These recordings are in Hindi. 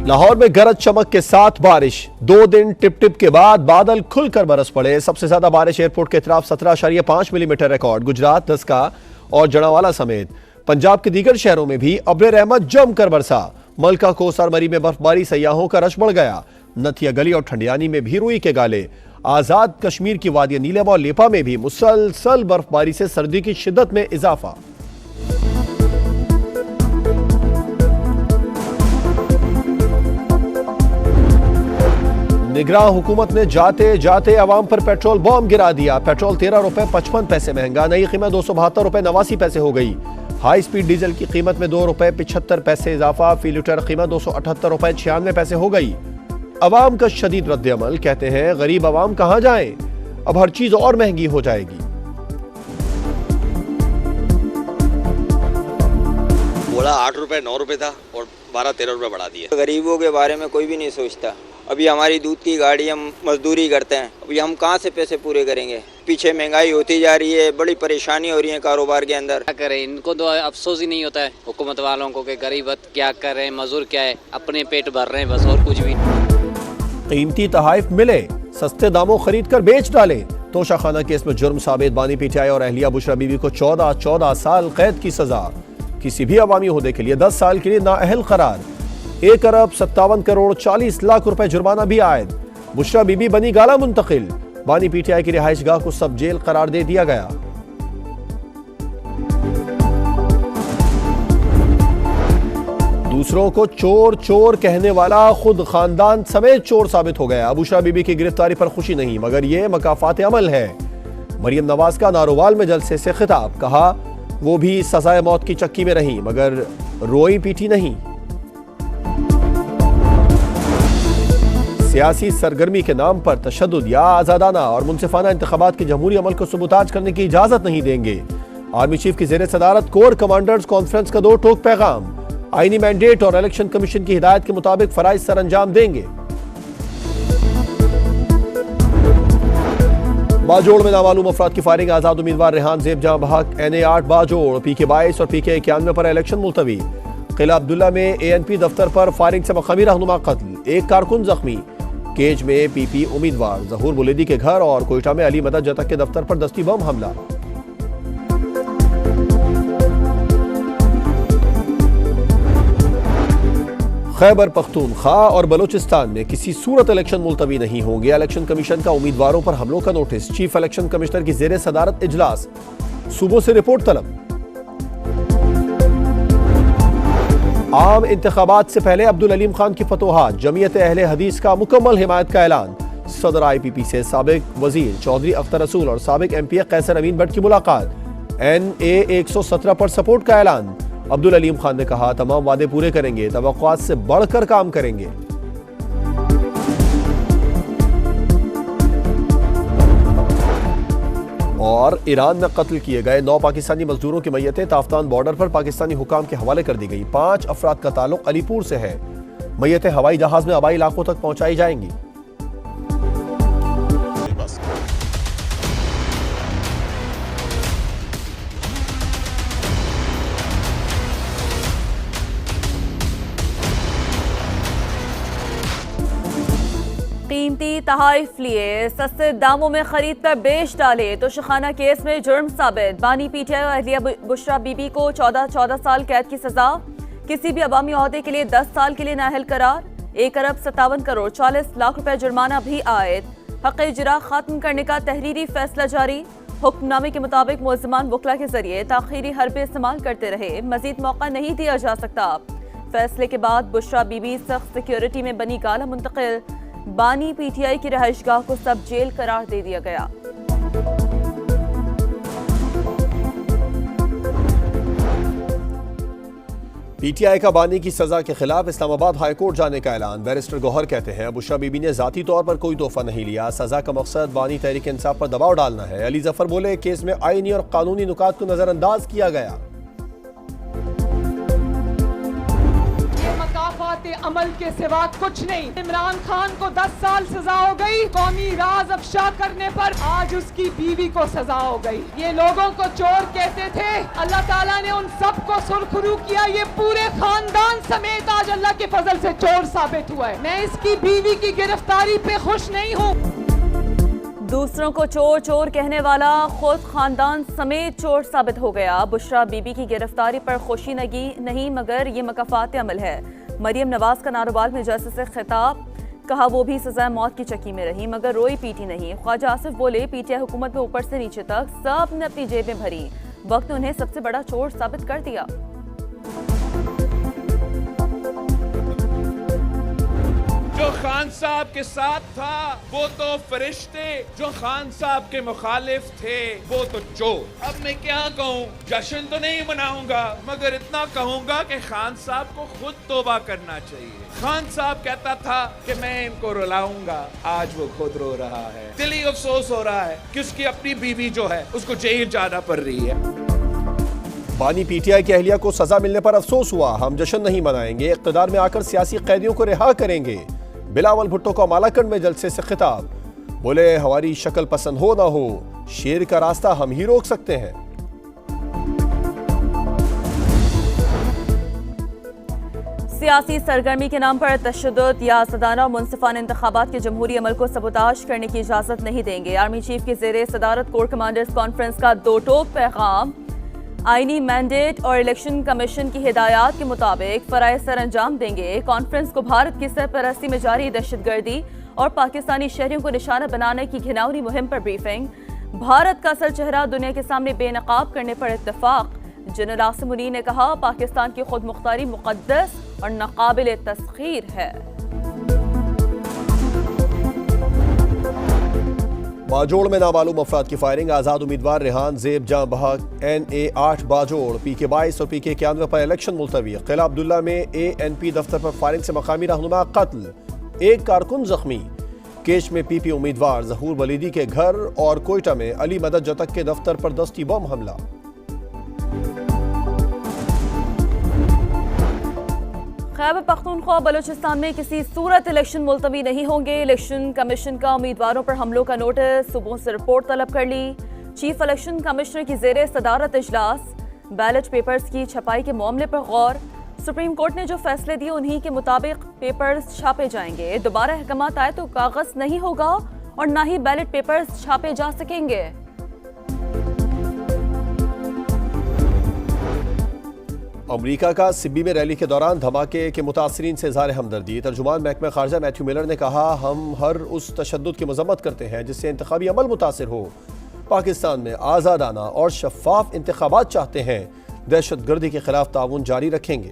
लाहौर में गरज चमक के साथ बारिश, 2 दिन टिप टिप के बाद बादल खुलकर बरस पड़े। सबसे ज्यादा बारिश एयरपोर्ट के तरफ 17.5 मिलीमीटर रिकॉर्ड। गुजरात, दस्का और जड़ावाला समेत पंजाब के दीगर शहरों में भी अब्र रहमत जमकर बरसा। मलका को सरमरी में बर्फबारी, सयाहों का रश बढ़ गया। नथिया गली और ठंडियानी में भी रुई के गाले। आजाद कश्मीर की वादी नीलम और लेपा में भी मुसलसल बर्फबारी से सर्दी की शिद्दत में इजाफा। निगरान हुकूमत ने जाते जाते अवाम पर पेट्रोल बॉम्ब गिरा दिया। पेट्रोल 13 रुपए 55 पैसे महंगा, नई कीमत 272 रुपए 89 पैसे हो गई। हाई स्पीड डीजल की कीमत में 2 रुपए 75 पैसे इजाफा, फी लीटर कीमत 278 रुपए 96 पैसे हो गई। अवाम का शदीद रद्द-ए-अमल, कहते हैं गरीब अवाम कहां जाएं, अब हर चीज और महंगी हो जाएगी। बोला 8 रुपए 9 रुपए था और 12-13 रुपए बढ़ा दिए। गरीबों के बारे में कोई भी नहीं सोचता। अभी हमारी दूध की गाड़ी, हम मजदूरी करते हैं, अभी हम कहाँ से पैसे पूरे करेंगे। पीछे महंगाई होती जा रही है, बड़ी परेशानी हो रही है कारोबार के अंदर। क्या करें, इनको तो अफसोस ही नहीं होता है हुकूमत वालों को कि गरीब क्या कर रहे हैं, मजदूर क्या है, अपने पेट भर रहे हैं बस, और कुछ भी नहीं। कीमती तहाइफ मिले, सस्ते दामों खरीद कर बेच डाले। तोशाखाना केस में जुर्म साबित, बानी पीटीआई और अहलिया बुशरा बीबी को 14 साल कैद की सजा। किसी भी अवामी ओहदे के लिए 10 साल के लिए नाअहल करार। 1 अरब 57 करोड़ 40 लाख रुपए जुर्माना भी आयद। बुशरा बीबी बनी गाला मुंतकिल। बानी पीटीआई की रिहाइशगाह को सब जेल करार दे दिया गया। दूसरों को चोर चोर कहने वाला खुद खानदान समेत चोर साबित हो गया। बुशरा बीबी की गिरफ्तारी पर खुशी नहीं, मगर यह मकाफात अमल है। मरियम नवाज का नारोवाल में जलसे से खिताब, कहा वो भी सजाए मौत की चक्की में रही मगर रोई पीटी नहीं। सियासी सरगर्मी के नाम पर तशद्दुद या आजादाना और मुनसिफाना इंतखाबात के जमहूरी अमल को सबूताज करने की इजाजत नहीं देंगे। आर्मी चीफ की जेर सदारत कोर कमांडर्स कॉन्फ्रेंस का 2 टोक पैगाम। आईनी मैंडेट और इलेक्शन कमीशन की हिदायत के मुताबिक फराइज सर अंजाम देंगे। बाजोड़ में नामालूम अफराद की फायरिंग, आजाद उम्मीदवार रेहान ज़ेब जहां बहक। NA 8 बाजोड़, PK 22 और PK 91 पर इलेक्शन मुलतवी। किला अब्दुल्ला में ANP दफ्तर पर फायरिंग से मकामी रहनुमा कत्ल, 1 कारकुन जख्मी। केज में PP उम्मीदवार जहूर बुलेदी के घर और कोयटा में अली मदद जतक के दफ्तर पर दस्ती बम हमला। खैबर पख्तूनख्वा और बलूचिस्तान में किसी सूरत इलेक्शन मुलतवी नहीं होंगे। इलेक्शन कमीशन का उम्मीदवारों पर हमलों का नोटिस। चीफ इलेक्शन कमिश्नर की जेर सदारत इजलास, सूबों से रिपोर्ट तलब। आम इंतखाबात से पहले अब्दुल अलीम खान की फतोहात, जमीयत अहले हदीस का मुकम्मल हिमायत का ऐलान। सदर IPP से साबिक वजीर चौधरी अख्तर रसूल और साबिक MPA कैसर अमीन भट्ट की मुलाकात। NA 117 पर सपोर्ट का ऐलान। अब्दुल अलीम खान ने कहा तमाम वादे पूरे करेंगे, तवक्कुआत से बढ़कर काम करेंगे। और ईरान में कत्ल किए गए 9 पाकिस्तानी मजदूरों की मैयतें ताफ्तान बॉर्डर पर पाकिस्तानी हुकाम के हवाले कर दी गई। 5 अफराद का ताल्लुक अलीपुर से है। मैयतें हवाई जहाज में आबाई इलाकों तक पहुंचाई जाएंगी। कीमती तहाइफ लिए, सस्ते दामों में खरीद कर बेच डाले। तोशाखाना केस में जुर्म साबित, बानी पीटीआई और अहलिया बुशरा बीबी को 14 साल कैद की सजा। किसी भी अवामी ओहदे के लिए 10 साल के लिए नाअहल करार। 1 अरब 57 करोड़ 40 लाख रुपए जुर्माना भी आयद। हक़ इजरा खत्म करने का तहरीरी फैसला जारी। हुक्मनामे के मुताबिक मुलज़िमान वकला के जरिए ताख़ीरी हरबे इस्तेमाल करते रहे, मजीद मौका नहीं दिया जा सकता। फैसले के बाद बुशरा बीबी सख्त सिक्योरिटी में बनी गाला मुंतकिल। बानी पीटीआई की रहायशगाह को सब जेल करार दे दिया गया। पीटीआई का बानी की सजा के खिलाफ इस्लामाबाद हाईकोर्ट जाने का ऐलान। बैरिस्टर गौहर कहते हैं बुशरा बीबी ने जाती तौर पर कोई तोहफा नहीं लिया, सजा का मकसद बानी तहरीक इंसाफ पर दबाव डालना है। अली जफर बोले केस में आईनी और कानूनी नुकात को नजरअंदाज किया गया। अमल के सिवा कुछ नहीं। इमरान खान को 10 साल सजा हो गई कौमी राज अफशा करने पर, आज उसकी बीवी को सजा हो गई। ये लोगों को चोर कहते थे, अल्लाह ताला ने उन सबको सुरखरू किया, ये पूरे खानदान समेत आज अल्लाह के फजल से चोर साबित हुआ है। मैं इसकी बीवी की गिरफ्तारी पे खुश नहीं हूँ। दूसरों को चोर चोर कहने वाला खुद खानदान समेत चोर साबित हो गया। बुशरा बीबी की गिरफ्तारी पर खुशी नहीं मगर ये मकाफात अमल है। मरियम नवाज का नारोवाल में जैसे से खिताब, कहा वो भी सजा मौत की चक्की में रही मगर रोई पीटी नहीं। ख्वाजा आसिफ बोले पीटीआई हुकूमत में ऊपर से नीचे तक सब ने अपनी जेबें भरी, वक्त ने उन्हें सबसे बड़ा चोर साबित कर दिया। जो खान साहब के साथ था वो तो फरिश्ते, जो खान साहब के मुखालिफ थे वो तो चोर। अब मैं क्या कहूँ, जश्न तो नहीं मनाऊंगा मगर इतना कहूंगा कि खान साहब को खुद तौबा करना चाहिए। खान साहब कहता था कि मैं इनको रुलाऊंगा, आज वो खुद रो रहा है। दिली अफसोस हो रहा है कि उसकी अपनी बीवी जो है उसको जेल जाना पड़ रही है। बानी पीटीआई की अहलिया को सजा मिलने पर अफसोस हुआ, हम जश्न नहीं मनाएंगे, इक़्तिदार में आकर सियासी कैदियों को रिहा करेंगे। बिलावल भुट्टो का मालाकंड में जलसे से खिताब, बोले हमारी शक्ल पसंद हो ना हो, शेर का रास्ता हम ही रोक सकते हैं। सियासी सरगर्मी के नाम पर तशद्दुद या सदाना मुनसिफाना इंतखाबात के जमहूरी अमल को सबोताश करने की इजाजत नहीं देंगे। आर्मी चीफ की ज़ेरे सदारत कोर कमांडर्स कॉन्फ्रेंस का दो टोक पैगाम, आईनी मैंडेट और इलेक्शन कमीशन की हिदायत के मुताबिक फराइज़ सर अंजाम देंगे। कॉन्फ्रेंस को भारत की सरपरस्ती में जारी दहशतगर्दी और पाकिस्तानी शहरियों को निशाना बनाने की घिनौनी मुहिम पर ब्रीफिंग। भारत का सर चेहरा दुनिया के सामने बेनकाब करने पर इत्तेफाक। जनरल आसिम मुनीर ने कहा पाकिस्तान की खुद मुख्तारी मुक़द्दस और नाकाबिल तस्खीर है। बाजोड़ में नामालूम अफराद की फायरिंग, आज़ाद उम्मीदवार रेहान ज़ेब जां बहक NA 8 बाजोड़, PK 22 और PK 91 पर इलेक्शन मुलतवी। किला अब्दुल्ला में ANP दफ्तर पर फायरिंग से मकामी रहनुमा कत्ल, एक कारकुन जख्मी। केश में PP उम्मीदवार जहूर वलीदी के घर और कोयटा में अली मदद जतक के दफ्तर पर दस्ती बम हमला। खैबर पख्तूनख्वा बलूचिस्तान में किसी सूरत इलेक्शन मुलतवी नहीं होंगे। इलेक्शन कमीशन का उम्मीदवारों पर हमलों का नोटिस, सुबह से रिपोर्ट तलब कर ली। चीफ इलेक्शन कमिश्नर की ज़ेरे सदारत इजलास, बैलेट पेपर्स की छपाई के मामले पर गौर। सुप्रीम कोर्ट ने जो फैसले दिए उन्हीं के मुताबिक पेपर्स छापे जाएंगे। दोबारा अहकामात आए तो कागज नहीं होगा और ना ही बैलेट पेपर्स छापे जा सकेंगे। अमरीका का सिब्बी में रैली के दौरान धमाके के मुतासरीन से इज़हार हमदर्दी। तर्जुमान महकमा खारजा मैथ्यू मिलर ने कहा हम हर उस तशद्दुद की मजम्मत करते हैं जिससे इंतखाबी अमल मुतासिर हो। पाकिस्तान में आज़ादाना और शफाफ इंतखाबात चाहते हैं, दहशतगर्दी के खिलाफ ताउन जारी रखेंगे।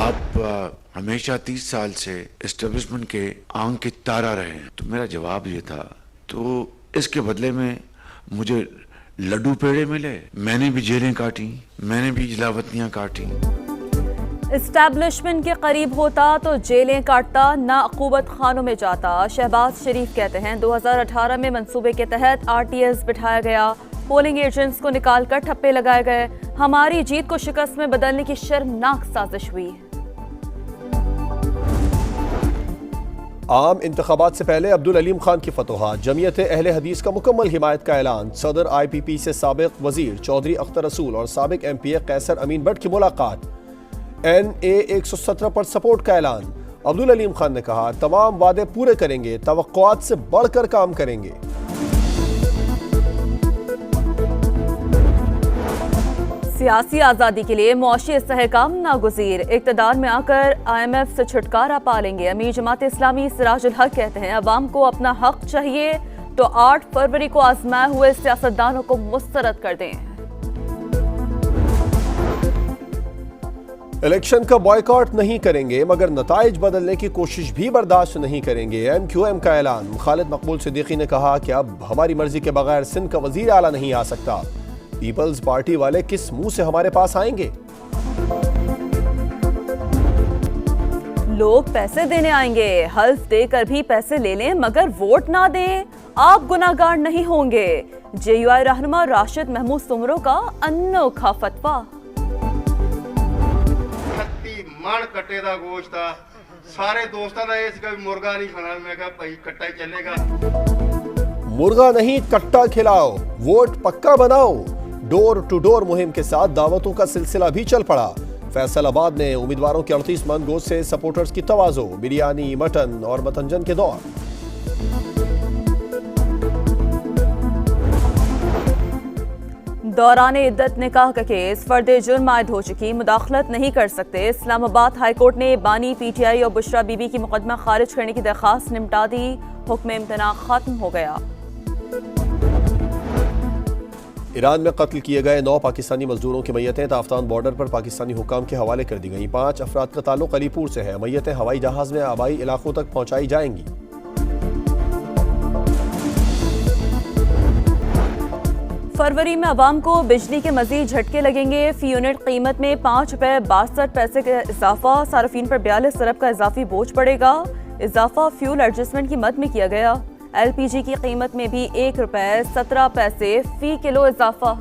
आप हमेशा 30 साल से एस्टेब्लिशमेंट के आंख के तारा रहे हैं, तो मेरा जवाब ये था, तो इसके बदले में मुझे लड्डू पेड़े मिले। मैंने भी जेलें काटी, मैंने भी जलावतनियां काटी। इस्टेब्लिशमेंट के करीब होता तो जेलें काटता, ना अकूबत खानों में जाता। शहबाज शरीफ कहते हैं 2018 में मंसूबे के तहत RTS बिठाया गया, पोलिंग एजेंट्स को निकाल कर ठप्पे लगाए गए। हमारी जीत को शिकस्त में बदलने की शर्मनाक साजिश हुई। आम इंतखाबात से पहले अब्दुल अलीम खान की फतोहात, जमीयत अहले हदीस का मुकम्मल हिमायत का ऐलान। सदर IPP से साबिक वजीर चौधरी अख्तर रसूल और साबिक MPA कैसर अमीन भट्ट की मुलाकात। NA 117 पर सपोर्ट का ऐलान। अब्दुल अलीम खान ने कहा तमाम वादे पूरे करेंगे, तवक्कुआत से बढ़कर काम करेंगे। सियासी आज़ादी के लिए मुआशी इस्तेहकाम नागुज़ीर, इक़्तिदार में आकर IMF से छुटकारा पालेंगे। अमीर जमात इस्लामी सिराजुल हक कहते हैं अवाम को अपना हक चाहिए तो 8 फरवरी को आजमाए हुए सियासतदानों को मुस्तरद कर दें। इलेक्शन का बॉयकॉट नहीं करेंगे मगर नताइज बदलने की कोशिश भी बर्दाश्त नहीं करेंगे। MQM का ऐलान। खालिद मकबूल सिद्दीकी ने कहा कि अब हमारी मर्जी के बगैर सिंध का वजीर आला नहीं आ सकता। पीपल्स पार्टी वाले किस मुंह से हमारे पास आएंगे? लोग पैसे देने आएंगे, हल्फ देकर भी पैसे ले लें मगर वोट ना दें, आप गुनाहगार नहीं होंगे। JUI रहनुमा राशिद महमूद सुमरो का अनोखा फतवा। मन कट्टे दा गोश्त आ, सारे दोस्तां दा इस का मुर्गा नहीं खाना, मैं कहा भाई कट्टा ही चलेगा। मुर्गा नहीं कट्टा खिलाओ, वोट पक्का बनाओ। डोर टू डोर मुहिम के साथ दावतों का सिलसिला भी चल पड़ा। फैसलाबाद में उम्मीदवारों के 38 मन गोश्त से सपोर्टर्स की तवाज़ो, बिरयानी, मटन और मतंजन के दौर। दौरान इद्दत निकाह का केस फर्द जुर्म आयद हो चुकी, मुदाखलत नहीं कर सकते। इस्लामाबाद हाई कोर्ट ने बानी पीटीआई और बुशरा बीबी की मुकदमा खारिज करने की दरख्वास्त निपटा दी। हुक्म इम्तना खत्म हो गया। ईरान में कत्ल किए गए 9 पाकिस्तानी मजदूरों की मैयतें ताफ्तान बॉर्डर पर पाकिस्तानी हुक्काम के हवाले कर दी गई। 5 अफराद का ताल्लुक अलीपुर से है। मैयतें हवाई जहाज में आबाई इलाकों तक पहुंचाई जाएंगी। फरवरी में अवाम को बिजली के मजीद झटके लगेंगे। फी यूनिट कीमत में ₹5.62 का इजाफा, सार्फिन पर 42 अरब का इजाफी बोझ पड़ेगा। इजाफा फ्यूल एडजस्टमेंट की मद में किया गया। LPG की कीमत में भी ₹1.17 फी किलो इजाफा।